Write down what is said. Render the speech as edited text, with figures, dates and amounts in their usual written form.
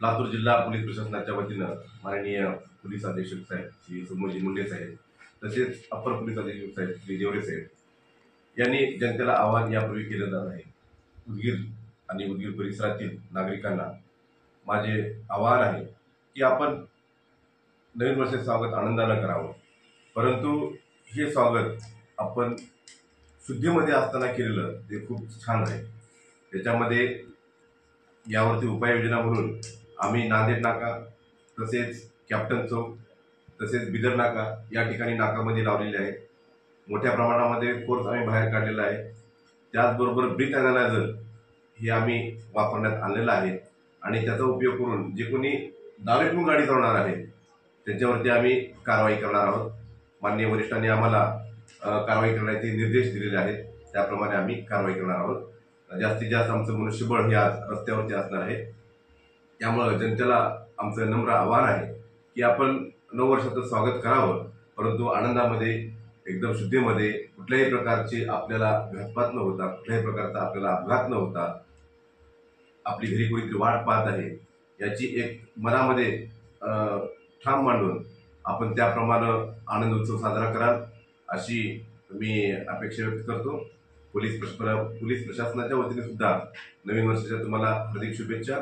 लातूर जिल्हा पोलीस प्रशासनाच्या वतीनं माननीय पोलीस अधीक्षक साहेब श्री सोमोजी मुंडे साहेब तसेच अपर पोलीस अधीक्षक साहेब श्री देवरे साहेब यांनी जनतेला आवाहन यापूर्वी केलं जात आहे। उदगीर आणि उदगीर परिसरातील नागरिकांना माझे आवाहन आहे की आपण नवीन वर्षाचे स्वागत आनंदानं करावं, परंतु हे स्वागत आपण शुद्धीमध्ये असताना केलेलं ते खूप छान आहे। त्याच्यामध्ये यावरती उपाययोजना म्हणून आम्ही नांदेड नाका तसेच कॅप्टन चौक तसेच बिदर नाका या ठिकाणी नाकामध्ये लावलेले आहे। मोठ्या प्रमाणामध्ये फोर्स आम्ही बाहेर काढलेला आहे। त्याचबरोबर ब्रीथ अनालायझर हे आम्ही वापरण्यात आणलेलं आहे आणि त्याचा उपयोग करून जे कोणी दारू पिऊन गाडी चालवणार आहे त्यांच्यावरती आम्ही कारवाई करणार आहोत। माननीय वरिष्ठांनी आम्हाला कारवाई करण्याचे निर्देश दिलेले आहेत, त्याप्रमाणे आम्ही कारवाई करणार आहोत। जास्तीत जास्त आमचं मनुष्यबळ हे आज रस्त्यावरती असणार आहे। त्यामुळे जनतेला आमचं नम्र आवाहन आहे की आपण नववर्षाचं स्वागत करावं, परंतु आनंदामध्ये एकदम शुद्धीमध्ये कुठल्याही प्रकारची आपल्याला घातपात न होता, कुठल्याही प्रकारचा आपल्याला अपघात न होता, आपली घरी कोणीतरी वाट पाहत आहे याची एक मनामध्ये ठाम मांडून आपण त्याप्रमाणे आनंद उत्सव साजरा कराल अशी मी अपेक्षा व्यक्त करतो। पोलीस प्रशासनाच्या वतीने सुद्धा नवीन वर्षाच्या तुम्हाला हार्दिक शुभेच्छा।